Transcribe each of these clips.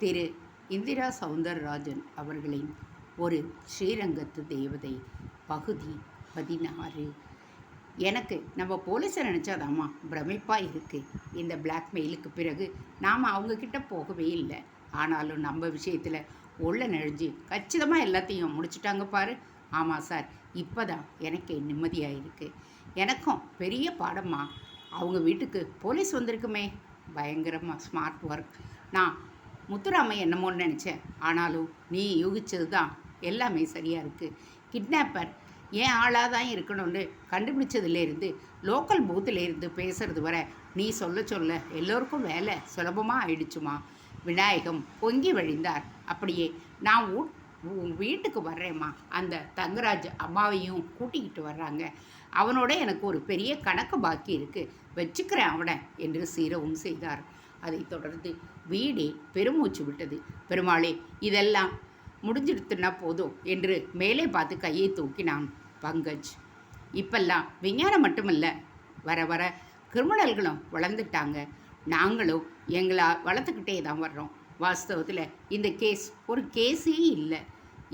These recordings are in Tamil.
திரு இந்திரா சௌந்தரராஜன் அவர்களின் ஒரு ஸ்ரீரங்கத்து தேவதை பகுதி 16. எனக்கு நம்ம போலீஸை நினச்சாதாம்மா பிரமிப்பாக இருக்குது. இந்த பிளாக்மெயிலுக்கு பிறகு நாம் அவங்கக்கிட்ட போகவே இல்லை. ஆனாலும் நம்ம விஷயத்தில் உள்ள நெழிஞ்சு கச்சிதமாக எல்லாத்தையும் முடிச்சுட்டாங்க பாரு. ஆமாம் சார், இப்போ தான் எனக்கு நிம்மதியாக இருக்குது. எனக்கும் பெரிய பாடம்மா. அவங்க வீட்டுக்கு போலீஸ் வந்திருக்குமே, பயங்கரமாக ஸ்மார்ட் ஒர்க். நான் முத்துராமைய என்னமோன்னு நினச்சேன். ஆனாலும் நீ யூகிச்சது தான் எல்லாமே சரியாக இருக்குது. கிட்னாப்பர் ஏன் ஆளாக தான் இருக்கணும்னு கண்டுபிடிச்சதுலேருந்து லோக்கல் பூத்துலேருந்து பேசுகிறது வர நீ சொல்ல எல்லோருக்கும் வேலை சுலபமாக ஆயிடுச்சுமா. விநாயகம் பொங்கி வழிந்தார். அப்படியே நான் வீட்டுக்கு வர்றேம்மா. அந்த தங்கராஜ் அம்மாவையும் கூட்டிக்கிட்டு வர்றாங்க. அவனோட எனக்கு ஒரு பெரிய கணக்கு பாக்கி இருக்குது, வச்சுக்கிறேன் அவனை என்று சீரவும் செய்தார். அதைத் தொடர்ந்து வீடே பெருமூச்சு விட்டது. பெருமாளே, இதெல்லாம் முடிஞ்சிடுத்துனா போதும் என்று மேலே பார்த்து கையை தூக்கினான் பங்கஜ். இப்பெல்லாம் விஞ்ஞானம் மட்டுமல்ல, வர வர கிரிமினல்களும் வளர்ந்துட்டாங்க. நாங்களும் எங்களை வளர்த்துக்கிட்டே தான் வர்றோம். வாஸ்தவத்தில் இந்த கேஸ் ஒரு கேஸே இல்லை.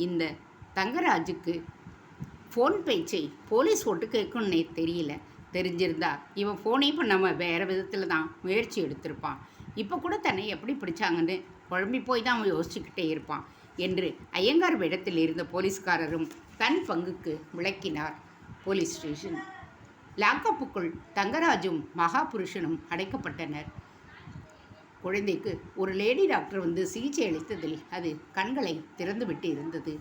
இந்த தங்கராஜுக்கு ஃபோன் பேச்சை போலீஸ் ஓட்டு கேட்கணுன்னே தெரியல. தெரிஞ்சிருந்தா இவன் ஃபோனே பண்ணாமல் வேறு விதத்தில் தான் முயற்சி எடுத்திருப்பான். இப்போ கூட தன்னை எப்படி பிடிச்சாங்கன்னு குழம்பி போய் தான் அவன் யோசிச்சுக்கிட்டே இருப்பான் என்று ஐயங்கார் வேடத்தில் இருந்த போலீஸ்காரரும் தன் பங்குக்கு விளக்கினார். போலீஸ் ஸ்டேஷன் லாக்கப்புக்குள் தங்கராஜும் மகாபுருஷனும் அடைக்கப்பட்டனர். குழந்தைக்கு ஒரு லேடி டாக்டர் வந்து சிகிச்சை அளித்ததில் அது கண்களை திறந்துவிட்டு இருந்தது.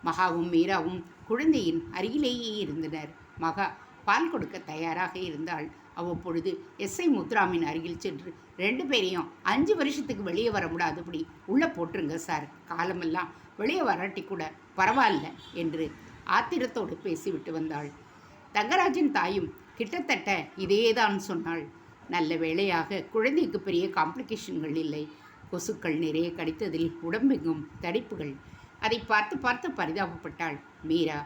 மகாவும் மீராவும் குழந்தையின் அருகிலேயே இருந்தனர். மகா பால் கொடுக்க தயாராக இருந்தாள். அவ்வப்பொழுது எஸ்ஐ முத்துராமின் அருகில் சென்று 2 பேரையும் 5 வருஷத்துக்கு வெளியே வர முடியாதபடி உள்ளே போட்டுருங்க சார், காலமெல்லாம் வெளியே வராட்டி கூட பரவாயில்ல என்று ஆத்திரத்தோடு பேசிவிட்டு வந்தாள். தங்கராஜன் தாயும் கிட்டத்தட்ட இதேதான் சொன்னாள். நல்ல வேளையாக குழந்தைக்கு பெரிய காம்ப்ளிகேஷன்கள் இல்லை. கொசுக்கள் நிறைய கடித்ததில் உடம்பெங்கும் தடிப்புகள். அதை பார்த்து பார்த்து பரிதாபப்பட்டாள். மீரா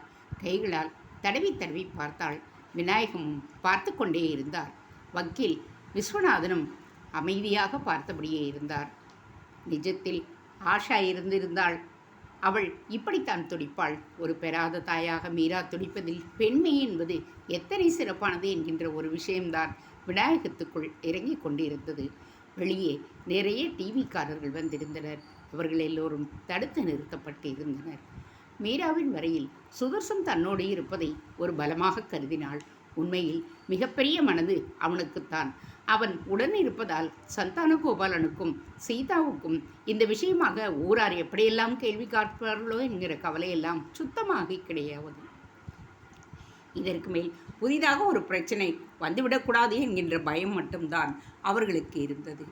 கைகளால் தடவி தடவி பார்த்தாள். விநாயகமும் பார்த்து கொண்டே இருந்தார். வக்கீல் விஸ்வநாதனும் அமைதியாக பார்த்தபடியே இருந்தார். நிஜத்தில் ஆஷா இருந்திருந்தாள். அவள் இப்படித்தான் துடிப்பாள். ஒரு பெறாத தாயாக மீரா துடிப்பதில் பெண்மை என்பது எத்தனை சிறப்பானது என்கின்ற ஒரு விஷயம்தான் விநாயகத்துக்குள் இறங்கி கொண்டிருந்தது. வெளியே நிறைய டிவிக்காரர்கள் வந்திருந்தனர். அவர்கள் எல்லோரும் தடுத்து நிறுத்தப்பட்டு இருந்தனர். மீராவின் வரையில் சுதர்சன் தன்னோடு இருப்பதை ஒரு பலமாக கருதினாள். உண்மையில் மிகப்பெரிய மனது அவனுக்குத்தான். அவன் உடன் இருப்பதால் சந்தான கோபாலனுக்கும் சீதாவுக்கும் இந்த விஷயமாக ஊரார் எப்படியெல்லாம் கேள்வி காட்பார்களோ என்கிற கவலையெல்லாம் சுத்தமாக கிடையாது. இதற்கு மேல் புதிதாக ஒரு பிரச்சனை வந்துவிடக்கூடாது என்கின்ற பயம் மட்டும்தான் அவர்களுக்கு இருந்தது.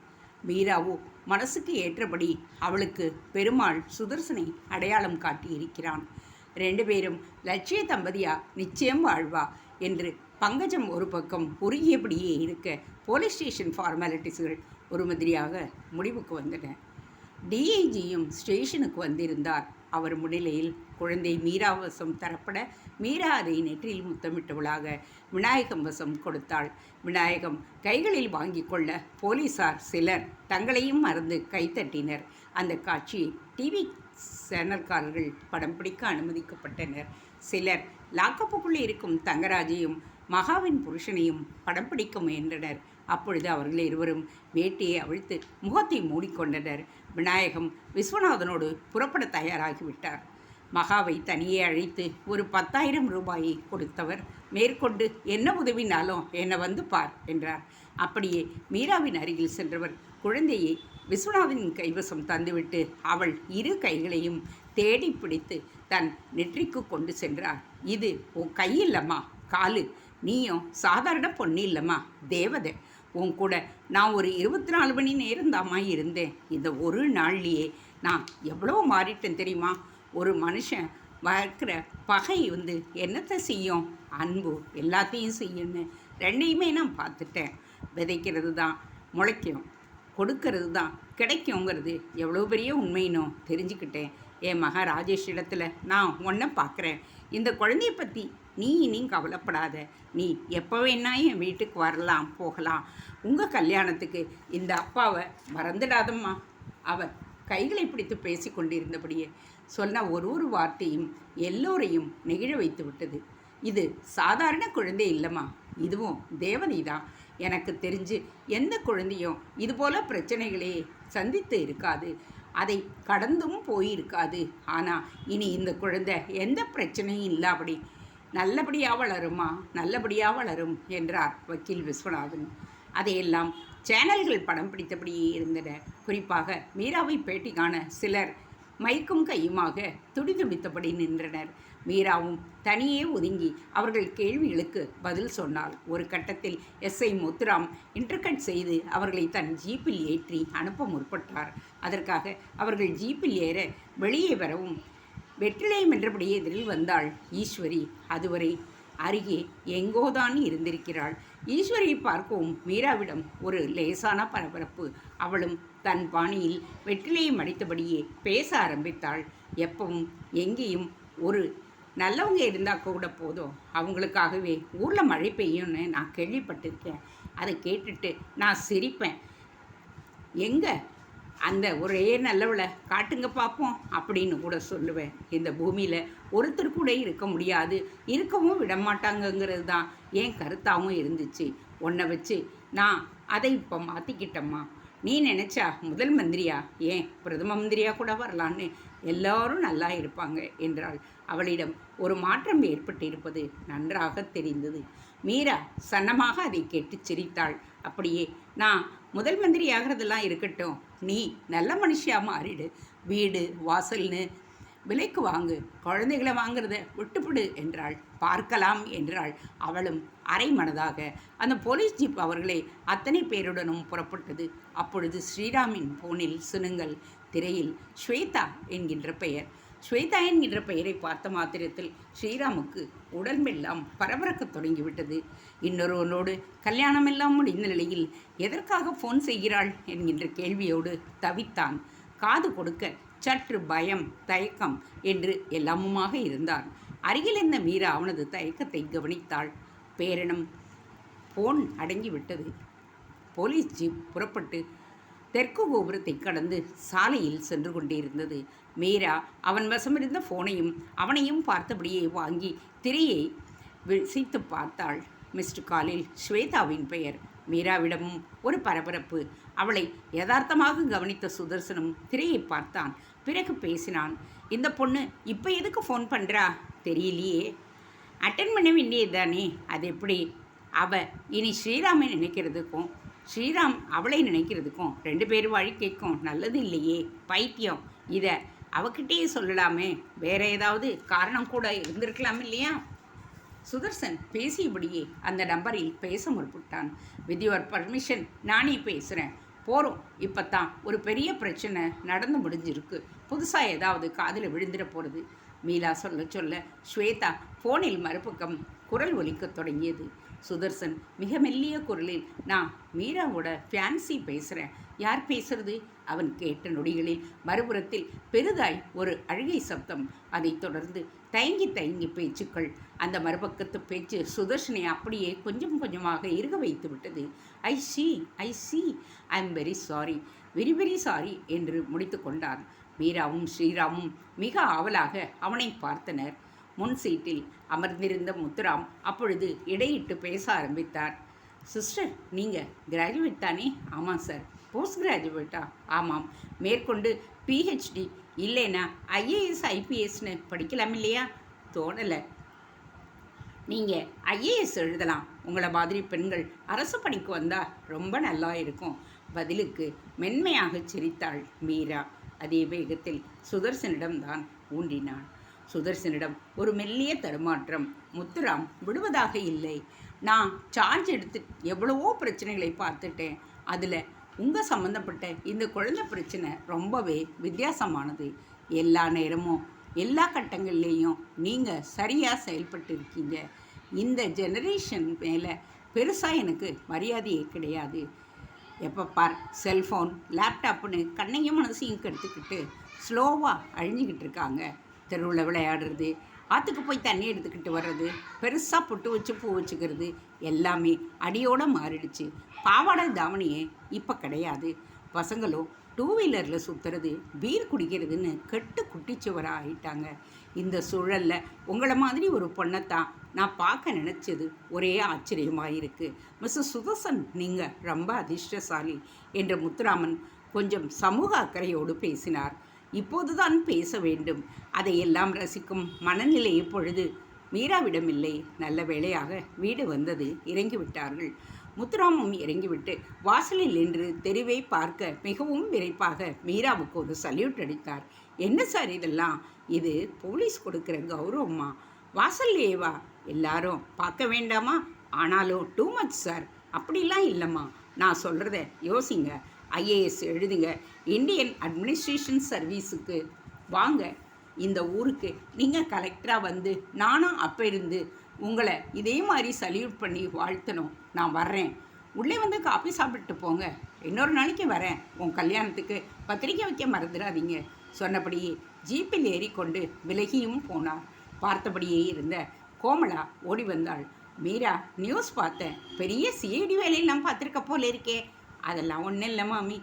மீராவோ மனசுக்கு ஏற்றபடி அவளுக்கு பெருமாள் சுதர்சனை அடையாளம் காட்டியிருக்கிறான். 2 பேரும் லட்சிய தம்பதியா நிச்சயம் வாழ்வா என்று பங்கஜம் ஒரு பக்கம் உருகியபடியே இருக்க போலீஸ் ஸ்டேஷன் ஃபார்மாலிட்டிஸ்கள் ஒரு மாதிரியாக முடிவுக்கு வந்தன. டிஐஜியும் ஸ்டேஷனுக்கு வந்திருந்தார். அவர் முன்னிலையில் குழந்தை மீரா வசம் தரப்பட மீரா அதை நெற்றியில் முத்தமிட்டவளாக விநாயகம் வசம் கொடுத்தாள். விநாயகம் கைகளில் வாங்கி கொள்ள போலீசார் சிலர் தங்களையும் மறந்து கைத்தட்டினர். அந்த காட்சியை டிவி சேனல்காரர்கள் படம் பிடிக்க அனுமதிக்கப்பட்டனர். சிலர் லாக்கப்புக்குள்ளே இருக்கும் தங்கராஜையும் மகாவின் புருஷனையும் படம் பிடிக்க முயன்றனர். அப்பொழுது அவர்கள் இருவரும் வேட்டியை அவிழ்த்து முகத்தை மூடிக்கொண்டனர். விநாயகம் விஸ்வநாதனோடு புறப்பட தயாராகிவிட்டார். மகாவை தனியே அழைத்து ஒரு 10,000 ரூபாயை கொடுத்தவர் மேற்கொண்டு என்ன உதவினாலும் என்னை வந்து பார் என்றார். அப்படியே மீராவின் அருகில் சென்றவர் குழந்தையை விஸ்வநாதனின் கைவசம் தந்துவிட்டு அவள் 2 கைகளையும் தேடி பிடித்து தன் நெற்றிக்கு கொண்டு சென்றார். இது உன் கையில்லம்மா, காலு. நீயும் சாதாரண பொண்ணு இல்லைம்மா, தேவதை. உன் கூட நான் ஒரு 24 மணி நேரம் தாம்மா இருந்தேன். இந்த ஒரு நாள்லேயே நான் எவ்வளோ மாறிட்டேன் தெரியுமா? ஒரு மனுஷன் வளர்க்குற பகை என்னத்தை செய்யும்? அன்பு எல்லாத்தையும் செய்யும்னு 2யுமே நான் பார்த்துட்டேன். விதைக்கிறது தான் முளைக்கும், கொடுக்கறது தான் கிடைக்குங்கிறது எவ்வளோ பெரிய உண்மையினோ தெரிஞ்சுக்கிட்டேன். என் மகா ராஜேஷ் இடத்துல நான் உன்னை பார்க்குறேன். இந்த குழந்தைய பற்றி நீ இனி கவலைப்படாத. நீ எப்போ வேணா என் வீட்டுக்கு வரலாம், போகலாம். உங்கள் கல்யாணத்துக்கு இந்த அப்பாவை மறந்துடாதம்மா. அவர் கைகளை பிடித்து பேசி கொண்டிருந்தபடியே சொன்ன ஒரு வார்த்தையும் எல்லோரையும் நெகிழ வைத்து விட்டது. இது சாதாரண குழந்தை இல்லைம்மா, இதுவும் தேவதை தான். எனக்கு தெரிஞ்சு எந்த குழந்தையும் இதுபோல் பிரச்சனைகளே சந்தித்து இருக்காது, அதை கடந்தும் போயிருக்காது. ஆனால் இனி இந்த குழந்தை எந்த பிரச்சனையும் இல்லாபடி நல்லபடியாக வளருமா, நல்லபடியாக வளரும் என்றார் வக்கீல் விஸ்வநாதன். அதையெல்லாம் சேனல்கள் படம் பிடித்தபடியே இருந்தன. குறிப்பாக மீராவை பேட்டி காண சிலர் மைக்கும் கையுமாக துடிதுடித்தபடி நின்றனர். மீராவும் தனியே ஒதுங்கி அவர்கள் கேள்விகளுக்கு பதில் சொன்னாள். ஒரு கட்டத்தில் எஸ்ஐ முத்துராம் இன்டர்கட் செய்து அவர்களை தன் ஜீப்பில் ஏற்றி அனுப்ப முற்பட்டார். அதற்காக அவர்கள் ஜீப்பில் ஏற வெளியே வரவும் வெற்றிலையும் என்றபடியே எதிரில் வந்தாள் ஈஸ்வரி. அதுவரை அருகே எங்கோதான் இருந்திருக்கிறாள். ஈஸ்வரியை பார்க்கவும் மீராவிடம் ஒரு லேசான பரபரப்பு. அவளும் தன் பாணியில் வெற்றிலையை மடித்தபடியே பேச ஆரம்பித்தாள். எப்பவும் எங்கேயும் ஒரு நல்லவங்க இருந்தால் கூட போதும், அவங்களுக்காகவே ஊரில் மழை பெய்யும்னு நான் கேள்விப்பட்டிருக்கேன். அதை கேட்டுட்டு நான் சிரிப்பேன். எங்கே அந்த ஒரே நல்லவளை காட்டுங்க பார்ப்போம் அப்படின்னு கூட சொல்லுவேன். இந்த பூமியில் ஒருத்தர் கூட இருக்க முடியாது, இருக்கவும் விடமாட்டாங்கங்கிறது தான் என் கருத்தாகவும் இருந்துச்சு. உன்னை வச்சு நான் அதை இப்போ மாற்றிக்கிட்டம்மா. நீ நினச்சா முதல் மந்திரியா, ஏன் பிரதம மந்திரியாக கூட வரலான்னு எல்லாரும் நல்லா இருப்பாங்க என்றாள். அவளிடம் ஒரு மாற்றம் ஏற்பட்டிருப்பது நன்றாக தெரிந்தது. மீரா சன்னமாக அதை கேட்டு சிரித்தாள். அப்படியே, நான் முதல் மந்திரி ஆகிறதெல்லாம் இருக்கட்டும், நீ நல்ல மனுஷியாக மாறிடு, வீடு வாசல்னு விலைக்கு வாங்கு, குழந்தைகளை வாங்கிறத விட்டுப்பிடு என்றாள். பார்க்கலாம் என்றாள். அவளும் அரை மனதாக. அந்த போலீஸ் ஜீப் அவர்களை அத்தனை பேருடனும் புறப்பட்டது. அப்பொழுது ஸ்ரீராமின் போனில் சினுங்கள் திரையில் ஸ்வேதா என்கின்ற பெயர். ஸ்வேதா என்கின்ற பெயரை பார்த்த மாத்திரத்தில் ஸ்ரீராமுக்கு உடம்பெல்லாம் பரபரக்க தொடங்கிவிட்டது. இன்னொருவனோடு கல்யாணமெல்லாம் முடிந்த நிலையில் எதற்காக ஃபோன் செய்கிறாள் என்கின்ற கேள்வியோடு தவித்தான். காது கொடுக்க சற்று பயம், தயக்கம் என்று எல்லாமுமாக இருந்தான். அருகில் இருந்த மீரா அவனது தயக்கத்தை கவனித்தாள். பேரனும் ஃபோன் அடங்கிவிட்டது. போலீஸ் ஜீப் புறப்பட்டு தெற்கு கோபுரத்தை கடந்து சாலையில் சென்று கொண்டிருந்தது. மீரா அவன் வசமிருந்த ஃபோனையும் அவனையும் பார்த்தபடியே வாங்கி திரையை விசித்து பார்த்தாள். மிஸ்டு காலில் ஸ்வேதாவின் பெயர். மீராவிடமும் ஒரு பரபரப்பு. அவளை யதார்த்தமாக கவனித்த சுதர்சனும் திரையை பார்த்தான். பிறகு பேசினான். இந்த பொண்ணு இப்போ எதுக்கு ஃபோன் பண்ணுறா தெரியலையே, அட்டன் பண்ண வேண்டியது தானே. அது எப்படி? அவள் இனி ஸ்ரீராமை நினைக்கிறதுக்கும் ஸ்ரீராம் அவளை நினைக்கிறதுக்கும் 2 பேர் வாழ்க்கைக்கும் நல்லது இல்லையே. பைத்தியம். இதை அவகிட்டே சொல்லலாமே, வேற ஏதாவது காரணம் கூட இருந்திருக்கலாம் இல்லையா? சுதர்சன் பேசியபடியே அந்த நம்பரில் பேச முற்பட்டான். வித் யுவர் பர்மிஷன் நானே பேசுகிறேன். போகிறோம். இப்போ தான் ஒரு பெரிய பிரச்சனை நடந்து முடிஞ்சிருக்கு. புதுசாக ஏதாவது காதில் விழுந்துட போகிறது. மீலா சொல்ல சொல்ல ஸ்வேதா ஃபோனில் மறுபக்கம் குரல் ஒலிக்க தொடங்கியது. சுதர்சன் மிக மெல்லிய குரலில், நான் மீராவோட ஃபேன்சி பேசுகிறேன். யார் பேசுறது? அவன் கேட்ட நொடிகளில் மறுபுறத்தில் பெரிதாய் ஒரு அழுகை சப்தம். அதைத் தொடர்ந்து தயங்கி தயங்கி பேச்சுக்கள். அந்த மறுபக்கத்து பேச்சு சுதர்ஷனை அப்படியே கொஞ்சம் கொஞ்சமாக இறுக வைத்து விட்டது. I see I am very sorry, very very sorry என்று முடித்து கொண்டான். மீராவும் ஸ்ரீராமும் மிக ஆவலாக அவனை பார்த்தனர். முன் சீட்டில் அமர்ந்திருந்த முத்துராம் அப்பொழுது இடையிட்டு பேச ஆரம்பித்தார். சிஸ்டர், நீங்கள் கிராஜுவேட் தானே? ஆமாம் சார். போஸ்ட் கிராஜுவேட்டா? ஆமாம். மேற்கொண்டு பிஹெச்டி இல்லைன்னா ஐஏஎஸ் ஐபிஎஸ்னு படிக்கலாம் இல்லையா? தோணலை. நீங்கள் ஐஏஎஸ் எழுதலாம். உங்களை மாதிரி பெண்கள் அரசு பணிக்கு வந்தால் ரொம்ப நல்லா இருக்கும். பதிலுக்கு மென்மையாக சிரித்தாள் மீரா. அதே வேகத்தில் சுதர்சனிடம்தான் ஊன்றினான். சுதர்சனிடம் ஒரு மெல்லிய தடுமாற்றம். முத்துராம் விடுவதாக இல்லை. நான் சார்ஜ் எடுத்து எவ்வளவோ பிரச்சனைகளை பார்த்துட்டேன். அதில் உங்கள் சம்மந்தப்பட்ட இந்த குழந்தை பிரச்சனை ரொம்பவே வித்தியாசமானது. எல்லா நேரமும் எல்லா கட்டங்கள்லேயும் நீங்கள் சரியாக செயல்பட்டு இருக்கீங்க. இந்த ஜெனரேஷன் மேலே பெருசாக எனக்கு மரியாதையே கிடையாது. எப்போ பார் செல்ஃபோன் லேப்டாப்புன்னு கண்ணையும் மனசையும் கெடுத்துக்கிட்டு ஸ்லோவாக அழிஞ்சிக்கிட்டு இருக்காங்க. தெருவில் விளையாடுறது, ஆற்றுக்கு போய் தண்ணி எடுத்துக்கிட்டு வர்றது, பெருசாக பொட்டு வச்சு பூ வச்சுக்கிறது எல்லாமே அடியோடு மாறிடுச்சு. பாவாடை தாவணியே இப்போ கிடையாது. பசங்களும் டூ வீலரில் சுற்றுறது, பீர் குடிக்கிறதுன்னு கெட்டு குட்டிச்சுவராக ஆகிட்டாங்க. இந்த சூழலில் உங்களை மாதிரி ஒரு பொண்ணைத்தான் நான் பார்க்க நினச்சது ஒரே ஆச்சரியமாக இருக்குது. மிஸ்ஸஸ் சுதர்சன், நீங்கள் ரொம்ப அதிர்ஷ்டசாலி என்று முத்துராமன் கொஞ்சம் சமூக அக்கறையோடு பேசினார். இப்போதுதான் பேச வேண்டும். அதையெல்லாம் ரசிக்கும் மனநிலை இப்பொழுது மீராவிடமில்லை. நல்ல வேளையாக வீடு வந்தது. இறங்கிவிட்டார்கள். முத்துராமும் இறங்கிவிட்டு வாசலில் நின்று தெருவை பார்க்க மிகவும் விரைப்பாக மீராவுக்கு ஒரு சல்யூட் அடித்தார். என்ன சார் இதெல்லாம்? இது போலீஸ் கொடுக்குற கௌரவமா? வாசல்லையே வா, எல்லாரும் பார்க்க வேண்டாமா? ஆனாலும் டூ மச் சார். அப்படிலாம் இல்லைம்மா, நான் சொல்கிறத யோசிங்க. ஐஏஎஸ் எழுதுங்க, இந்தியன் அட்மினிஸ்ட்ரேஷன் சர்வீஸுக்கு வாங்க. இந்த ஊருக்கு நீங்கள் கலெக்டராக வந்து நானும் அப்போ இருந்து உங்களை இதே மாதிரி சல்யூட் பண்ணி வாழ்த்தணும். நான் வர்றேன். உள்ளே வந்து காஃபி சாப்பிட்டு போங்க. இன்னொரு நாளைக்கு வரேன். உன் கல்யாணத்துக்கு பத்திரிக்கை வைக்க மறந்துடாதீங்க. சொன்னபடியே ஜீப்பில் ஏறிக்கொண்டு விலகியும் போனார். பார்த்தபடியே இருந்த கோமலா ஓடி வந்தாள். மீரா, நியூஸ் பார்த்தேன். பெரிய சிஐடி வேலையெல்லாம் பார்த்துருக்க போல இருக்கே. அதெல்லாம் ஒன்றும் இல்லை மாமி.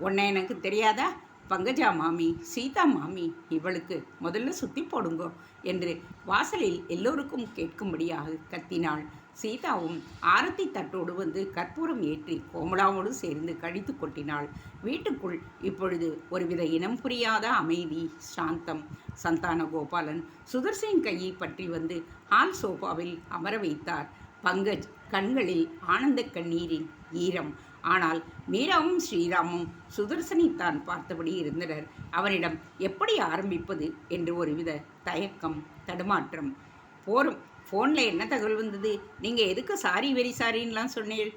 உன்னை எனக்கு தெரியாதா? பங்கஜா மாமி, சீதா மாமி, இவளுக்கு முதல்ல சுற்றி போடுங்கோ என்று வாசலில் எல்லோருக்கும் கேட்கும்படியாக கத்தினாள். சீதாவும் ஆரத்தி தட்டோடு வந்து கற்பூரம் ஏற்றி கோமலாவோடு சேர்ந்து கழித்து கொட்டினாள். வீட்டுக்குள் இப்பொழுது ஒருவித இனம் புரியாத அமைதி, சாந்தம். சந்தான கோபாலன் சுதர்சனின் கையை பற்றி வந்து ஹால் சோஃபாவில் அமர வைத்தார். பங்கஜ் கண்களில் ஆனந்த கண்ணீரின் ஈரம். ஆனால் மீராவும் ஸ்ரீராமும் சுதர்சனைத்தான் பார்த்தபடி இருந்தனர். அவனிடம் எப்படி ஆரம்பிப்பது என்று ஒருவித தயக்கம், தடுமாற்றம். போரும், ஃபோனில் என்ன தகவல் வந்தது? நீங்கள் எதுக்கு சாரி வெரி சாரின்லாம் சொன்னீள்?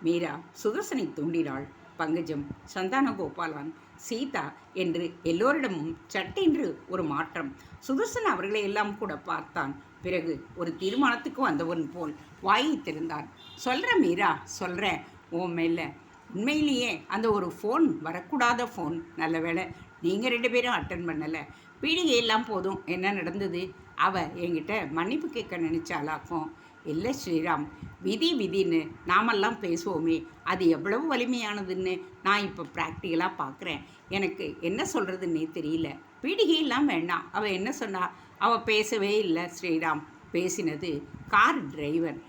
மீரா சுதர்சனை தூண்டினாள். பங்கஜம், சந்தான கோபாலன், சீதா என்று எல்லோரிடமும் சட்டென்று ஒரு மாற்றம். சுதர்சன் அவர்களை எல்லாம் கூட பார்த்தான். பிறகு ஒரு தீர்மானத்துக்கு வந்தவன் போல் வாயை திறந்தான். சொல்கிறேன் மீரா, சொல்கிறேன். உன் மேலே உண்மையிலேயே அந்த ஒரு ஃபோன் வரக்கூடாத ஃபோன். நல்ல வேளை நீங்கள் 2 பேரும் அட்டன் பண்ணலை. பீடிகையெல்லாம் போதும். என்ன நடந்தது? அவள் என்கிட்ட மன்னிப்பு கேட்க நினச்சாலாக்கும். இல்லை ஸ்ரீராம், விதி விதின்னு நாமெல்லாம் பேசுவோமே, அது எவ்வளவு வலிமையானதுன்னு நான் இப்போ ப்ராக்டிக்கலாக பார்க்குறேன். எனக்கு என்ன சொல்கிறதுன்னே தெரியல. பீடிகையெல்லாம் வேண்டாம். அவள் என்ன சொன்னா? அவள் பேசவே இல்லை ஸ்ரீராம். பேசினது கார் டிரைவர்.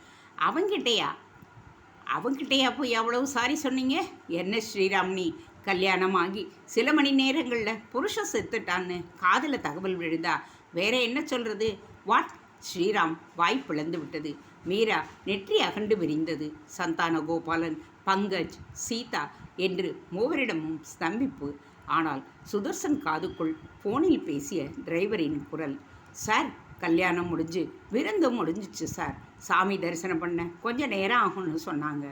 அவங்கிட்டையா போய் அவ்வளவு சாரி சொன்னீங்க? என்ன ஸ்ரீராம், நீ கல்யாணம் ஆகி சில மணி நேரங்களில் புருஷன் செத்துட்டான்னு காதில் தகவல் விழுதா? வேற என்ன சொல்கிறது? வாட்? ஸ்ரீராம் வாய் பிளந்து விட்டது. மீரா நெற்றி அகண்டு விரிந்தது. சந்தான கோபாலன், பங்கஜ், சீதா என்று மூவரிடமும் ஸ்தம்பிப்பு. ஆனால் சுதர்சன் காதுக்குள் ஃபோனில் பேசிய டிரைவரின் குரல். சார், கல்யாணம் முடிஞ்சு விருந்தும் முடிஞ்சிச்சு சார். சாமி தரிசனம் பண்ண கொஞ்சம் நேரம் ஆகும்னு சொன்னாங்க.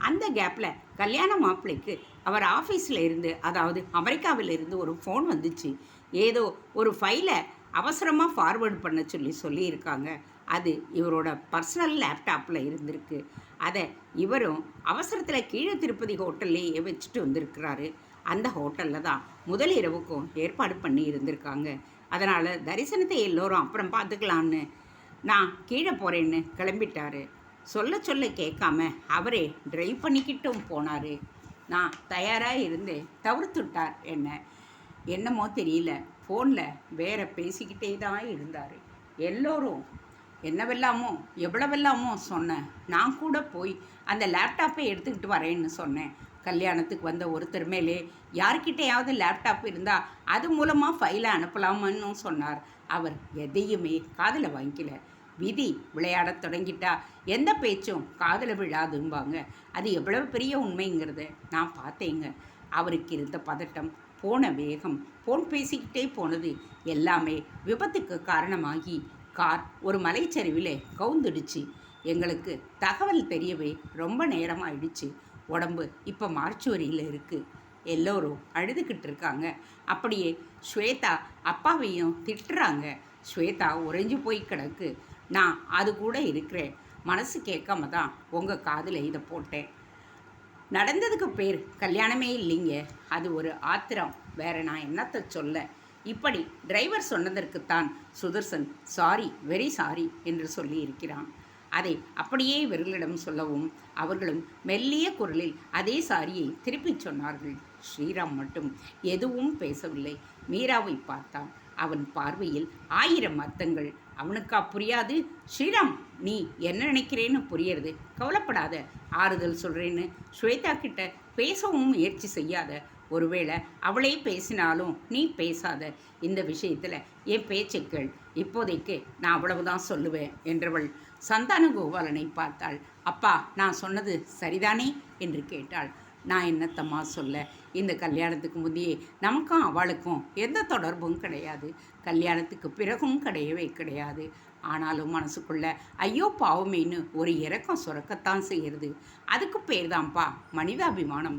அந்த கேப்பில் கல்யாண மாப்பிள்ளைக்கு அவர் ஆஃபீஸில் இருந்து, அதாவது அமெரிக்காவில் இருந்து ஒரு ஃபோன் வந்துச்சு. ஏதோ ஒரு ஃபைலை அவசரமாக ஃபார்வேர்டு பண்ண சொல்லியிருக்காங்க. அது இவரோட பர்சனல் லேப்டாப்பில் இருந்திருக்கு. அதை இவரும் அவசரத்தில் கீழே திருப்பதி ஹோட்டல்லையே வச்சுட்டு வந்திருக்கிறாரு. அந்த ஹோட்டலில் தான் முதல் இரவுக்கும் ஏற்பாடு பண்ணி இருந்திருக்காங்க. அதனால் தரிசனத்தை எல்லோரும் அப்புறம் பார்த்துக்கலான்னு நான் கீழே போகிறேன்னு கிளம்பிட்டாரு. சொல்ல கேட்காம அவரே ட்ரைவ் பண்ணிக்கிட்டும் போனார். நான் தயாராக இருந்து தவிர்த்துட்டார். என்னமோ தெரியல, ஃபோனில் வேற பேசிக்கிட்டே தான் இருந்தார். எல்லோரும் என்னவெல்லாமோ எவ்வளவெல்லாமோ சொன்னேன். நான் கூட போய் அந்த லேப்டாப்பை எடுத்துக்கிட்டு வரேன்னு சொன்னேன். கல்யாணத்துக்கு வந்த ஒருத்தர் மேலே யார்கிட்டையாவது லேப்டாப் இருந்தால் அது மூலமாக ஃபைலை அனுப்பலாமான்னு சொன்னார். அவர் எதையுமே காதில் வாங்கிக்கல. விதி விளையாடத் தொடங்கிட்டா எந்த பேச்சும் காதில் விழாதும்பாங்க. அது எவ்வளவு பெரிய உண்மைங்கிறத நான் பார்த்தேங்க. அவருக்கு இருந்த பதட்டம், போன வேகம், ஃபோன் பேசிக்கிட்டே போனது எல்லாமே விபத்துக்கு காரணமாகி கார் ஒரு மலைச்சரிவில் கவுந்துடுச்சு. எங்களுக்கு தகவல் தெரியவே ரொம்ப நேரம் ஆயிடுச்சு. உடம்பு இப்போ மார்ச்சுவரியில் இருக்குது. எல்லோரும் அழுதுகிட்டு இருக்காங்க. அப்படியே ஸ்வேதா அப்பாவையும் திட்டுறாங்க. ஸ்வேதா உறைஞ்சு போய் கிடக்கு. நான் அது கூட இருக்கிறேன். மனசு கேட்காம தான் உங்கள் காதில் இதை போட்டேன். நடந்ததுக்கு பேர் கல்யாணமே இல்லைங்க. அது ஒரு ஆத்திரம். வேற நான் என்னத்தை சொல்ல? இப்படி டிரைவர் சொன்னதற்குத்தான் சுதர்சன் சாரி, வெரி சாரி என்று சொல்லி இருக்கிறான். அதை அப்படியே இவர்களிடம் சொல்லவும் அவர்களும் மெல்லிய குரலில் அதே சாரியை திருப்பிச் சொன்னார்கள். ஸ்ரீராம் மட்டும் எதுவும் பேசவில்லை. மீராவை பார்த்தான். அவன் பார்வையில் 1000 அர்த்தங்கள். அவனுக்கா புரியாது? ஸ்ரீராம், நீ என்ன நினைக்கிறேன்னு புரியறது. கவலைப்படாத, ஆறுதல் சொல்கிறேன்னு ஸ்வேதா கிட்ட பேசவும் முயற்சி செய்யாத. ஒருவேளை அவளே பேசினாலும் நீ பேசாத. இந்த விஷயத்தில் என் பேச்சை கேள். இப்போதைக்கு நான் அவ்வளவுதான் சொல்லுவேன் என்றவள் சந்தான கோபாலனை பார்த்தாள். அப்பா, நான் சொன்னது சரிதானே என்று கேட்டாள். நான் என்னத்தம்மா சொல்ல, இந்த கல்யாணத்துக்கு முந்தையே நமக்கும் அவளுக்கும் எந்த தொடர்பும் கிடையாது. கல்யாணத்துக்கு பிறகும் கிடையவே கிடையாது. ஆனாலும் மனசுக்குள்ள ஐயோ பாவமேன்னு ஒரு இறக்கம் சுரக்கத்தான் செய்கிறது. அதுக்கு பேர் தான்ப்பா மனிதாபிமானம்.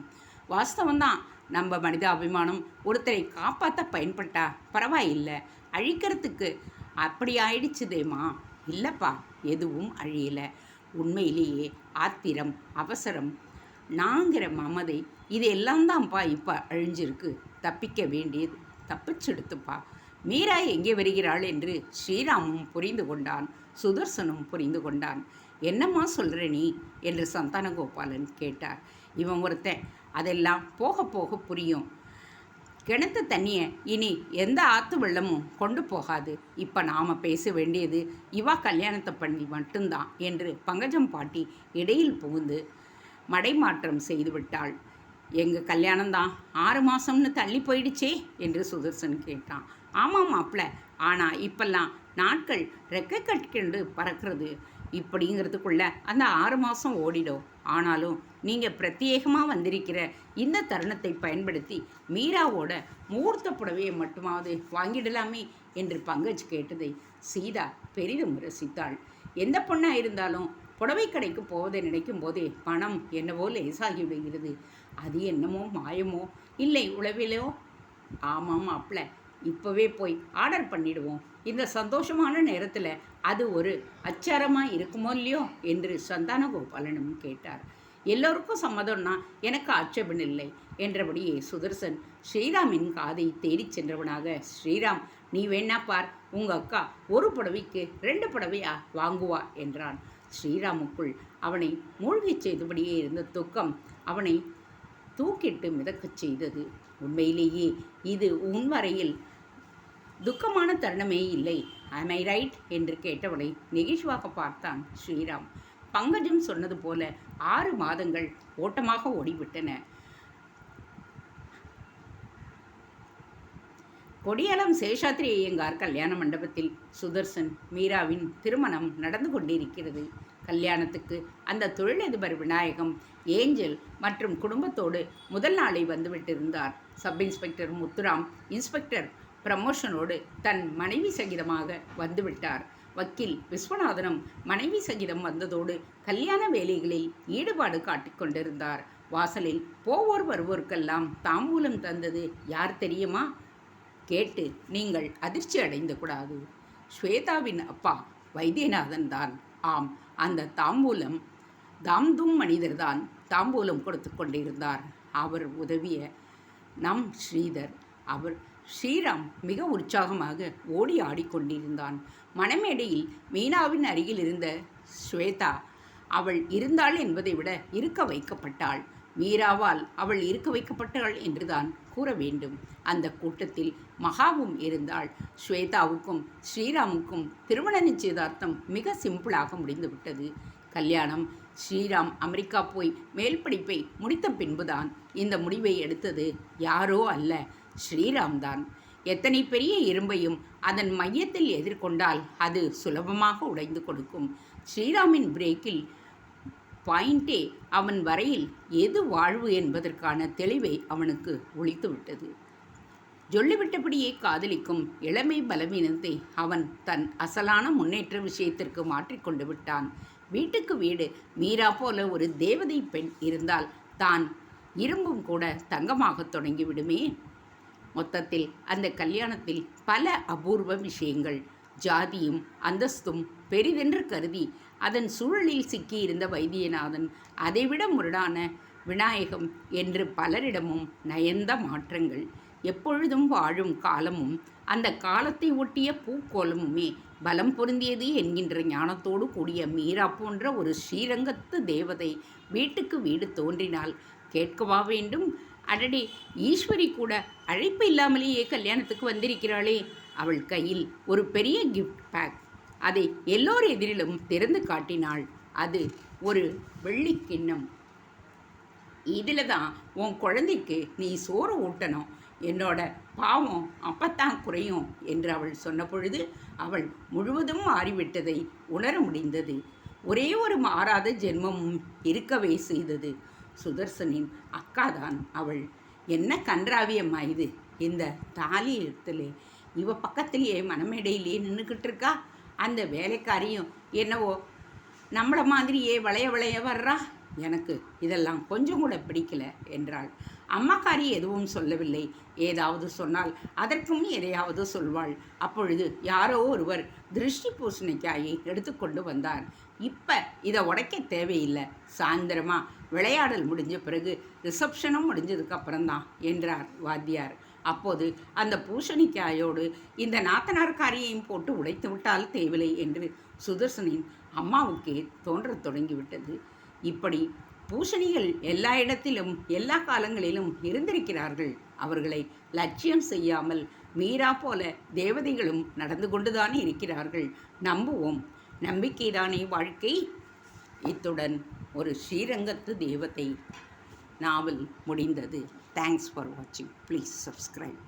வாஸ்தவம்தான், நம்ம மனிதாபிமானம் ஒருத்தரை காப்பாற்ற பயன்பட்டா பரவாயில்லை, அழிக்கிறதுக்கு அப்படி ஆயிடுச்சுதேம்மா. இல்லைப்பா, எதுவும் அழியலை. உண்மையிலேயே ஆத்திரம், அவசரம், நாங்கிற மமதை, இது எல்லாம் தான்ப்பா இப்போ அழிஞ்சிருக்கு. தப்பிக்க வேண்டியது தப்பிச்செடுத்துப்பா. மீரா எங்கே வருகிறாள் என்று ஸ்ரீராமும் புரிந்து கொண்டான். சுதர்சனும் புரிந்து கொண்டான். என்னம்மா சொல்கிற நீ என்று சந்தானகோபாலன் கேட்டார். இவன் ஒருத்தன், அதெல்லாம் போக போக புரியும். கிணத்து தண்ணியை இனி எந்த ஆற்று வெள்ளமும் கொண்டு போகாது. இப்போ நாம் பேச வேண்டியது இவா கல்யாணத்தை பண்ணி மட்டும்தான் என்று பங்கஜம் பாட்டி இடையில் புகுந்து மடைமாற்றம் செய்து விட்டாள். எங்கள் கல்யாணம்தான் 6 மாதம்னு தள்ளி போயிடுச்சே என்று சுதர்சன் கேட்டான். ஆமாம் மாப்பிள்ள, ஆனால் இப்பெல்லாம் நாட்கள் ரெக்கை கட்டிக்கொண்டு பறக்கிறது. இப்படிங்கிறதுக்குள்ள அந்த 6 மாதம் ஓடிடும். ஆனாலும் நீங்கள் பிரத்யேகமாக வந்திருக்கிற இந்த தருணத்தை பயன்படுத்தி மீராவோட முகூர்த்த புடவையை மட்டுமாவது வாங்கிடலாமே என்று பங்கஜ் கேட்டதை சீதா பெரிதும் ரசித்தாள். எந்த பொண்ணாக இருந்தாலும் புடவை கடைக்கு போவதை நினைக்கும் போதே பணம் என்னவோ லேசாகி விடுகிறது. அது என்னமோ மாயமோ இல்லை உளவிலோ. ஆமாம் மாப்பிள்ள, இப்போவே போய் ஆர்டர் பண்ணிடுவோம். இந்த சந்தோஷமான நேரத்தில் அது ஒரு அச்சாரமாக இருக்குமோ இல்லையோ என்று சந்தானகோபாலனும் கேட்டார். எல்லோருக்கும் சம்மதம்னா எனக்கு ஆட்சேபம் இல்லை என்றபடியே சுதர்சன் ஸ்ரீராமின் காதை தேடிச் சென்றவனாக, ஸ்ரீராம், நீ வேணா பார், உங்கள் அக்கா ஒரு புடவைக்கு 2 புடவையா வாங்குவா என்றான். ஸ்ரீராமுக்குள் அவனை மூழ்கிச் செய்தபடியே இருந்த துக்கம் அவனை தூக்கிட்டு மிதக்கச் செய்தது. உண்மையிலேயே இது உன்வரையில் துக்கமான தருணமே இல்லை. ஆம் ஐ ரைட் என்று கேட்டவனை நெகிழ்வாக பார்த்தான் ஸ்ரீராம். பங்கஜம் சொன்னது போல 6 மாதங்கள் ஓட்டமாக ஓடிவிட்டன. கொடியாலம் சேஷாத்ரி ஐயங்கார் கல்யாண மண்டபத்தில் சுதர்சன் மீராவின் திருமணம் நடந்து கொண்டிருக்கிறது. கல்யாணத்துக்கு அந்த தொழிலதிபர் விநாயகம், ஏஞ்சல் மற்றும் குடும்பத்தோடு முதல் நாளை வந்துவிட்டிருந்தார். சப் இன்ஸ்பெக்டர் முத்துராம் இன்ஸ்பெக்டர் ப்ரமோஷனோடு தன் மனைவி சகிதமாக வந்துவிட்டார். வக்கீல் விஸ்வநாதனும் மனைவி சகிதம் வந்ததோடு கல்யாண வேலைகளில் ஈடுபாடு காட்டிக்கொண்டிருந்தார். வாசலில் போவோர் வருவோருக்கெல்லாம் தாம்பூலம் தந்தது யார் தெரியுமா? கேட்டு நீங்கள் அதிர்ச்சி அடைந்து கூடாது. ஸ்வேதாவின் அப்பா வைத்தியநாதன் தான். ஆம், அந்த தாம்பூலம் மனிதர்தான் தாம்பூலம் கொடுத்து கொண்டிருந்தார். அவர் உதவிய நம் ஸ்ரீதர். அவர் ஸ்ரீராம் மிக உற்சாகமாக ஓடி ஆடிக்கொண்டிருந்தான். மணமேடையில் மீனாவின் அருகில் இருந்த ஸ்வேதா அவள் இருந்தாள் என்பதை விட இருக்க வைக்கப்பட்டாள். மீராவால் அவள் இருக்க வைக்கப்பட்டாள் என்றுதான் கூற வேண்டும். அந்த கூட்டத்தில் மகாவும் இருந்தாள். ஸ்வேதாவுக்கும் ஸ்ரீராமுக்கும் திருமண நிச்சயதார்த்தம் மிக சிம்பிளாக முடிந்துவிட்டது. கல்யாணம் ஸ்ரீராம் அமெரிக்கா போய் மேல் படிப்பை முடித்த பின்புதான் இந்த முடிவை எடுத்தது யாரோ அல்ல, ஸ்ரீராம் தான். எத்தனை பெரிய இரும்பையும் அதன் மையத்தில் எதிர்கொண்டால் அது சுலபமாக உடைந்து கொடுக்கும். ஸ்ரீராமின் பிரேக்கில் பாயிண்டே அவன் வரையில் எது வாழ்வு என்பதற்கான தெளிவை அவனுக்கு ஒழித்துவிட்டது. சொல்லிவிட்டபடியே காதலிக்கும் இளமை பலவீனத்தை அவன் தன் அசலான முன்னேற்ற விஷயத்திற்கு மாற்றிக்கொண்டு விட்டான். வீட்டுக்கு வீடு மீரா போல ஒரு தேவதை பெண் இருந்தால் தான் இரும்பும் கூட தங்கமாக தொடங்கிவிடுமே. மொத்தத்தில் அந்த கல்யாணத்தில் பல அபூர்வ விஷயங்கள். ஜாதியும் அந்தஸ்தும் பெரிதென்று கருதி அதன் சூழலில் சிக்கியிருந்த வைத்தியநாதன், அதைவிட முரடான விநாயகம் என்று பலரிடமும் நயந்த மாற்றங்கள். எப்பொழுதும் வாழும் காலமும் அந்த காலத்தை ஒட்டிய பூக்கோலமுமே பலம் பொருந்தியது என்கின்ற ஞானத்தோடு கூடிய மீரா போன்ற ஒரு ஸ்ரீரங்கத்து தேவதை வீட்டுக்கு வீடு தோன்றினால் கேட்கவா வேண்டும்? அடடே, ஈஸ்வரி கூட அழைப்பு இல்லாமலேயே கல்யாணத்துக்கு வந்திருக்கிறாளே. அவள் கையில் ஒரு பெரிய கிஃப்ட் பேக். அதை எல்லோர் எதிரிலும் திறந்து காட்டினாள். அது ஒரு வெள்ளிக் கிண்ணம். இதில் தான் உன் குழந்தைக்கு நீ சோறு ஊட்டணும், என்னோட பாவம் அப்பத்தான் குறையும் என்று அவள் சொன்ன பொழுது அவள் முழுவதும் மாறிவிட்டதை உணர முடிந்தது. ஒரே ஒரு மாறாத ஜென்மமும் இருக்கவே செய்தது. சுதர்சனின் அக்காதான் அவள். என்ன கன்றாவியம்மா இது! இந்த தாலி இடத்துல இவ பக்கத்திலேயே மணமேடையிலேயே நின்றுக்கிட்டு இருக்கா. அந்த வேலைக்காரியும் என்னவோ நம்மளை மாதிரியே வளைய வளைய வர்றா. எனக்கு இதெல்லாம் கொஞ்சம் கூட பிடிக்கல என்றாள். அம்மாக்காரி எதுவும் சொல்லவில்லை. ஏதாவது சொன்னால் அதற்கும் எதையாவது சொல்வாள். அப்பொழுது யாரோ ஒருவர் திருஷ்டி பூசணிக்காயை எடுத்துக்கொண்டு வந்தார். இப்போ இதை உடைக்க தேவையில்லை, சாயந்தரமா விளையாடல் முடிஞ்ச பிறகு ரிசப்ஷனும் முடிஞ்சதுக்கப்புறம்தான் என்றார் வாத்தியார். அப்போது அந்த பூசணிக்காயோடு இந்த நாத்தனார்காரியையும் போட்டு உடைத்து விட்டால் தேவையில்லை என்று சுதர்சனின் அம்மாவுக்கே தோன்றத் தொடங்கிவிட்டது. இப்படி பூசணிகள் எல்லா இடத்திலும் எல்லா காலங்களிலும் இருந்திருக்கிறார்கள். அவர்களை லட்சியம் செய்யாமல் மீரா போல தேவதைகளும் நடந்து கொண்டுதானே இருக்கிறார்கள். நம்புவோம். நம்பிக்கைதானே வாழ்க்கை. இத்துடன் ஒரு ஸ்ரீரங்கத்து தேவதை நாவல் முடிந்தது. தேங்க்ஸ் ஃபார் வாட்சிங். Please subscribe.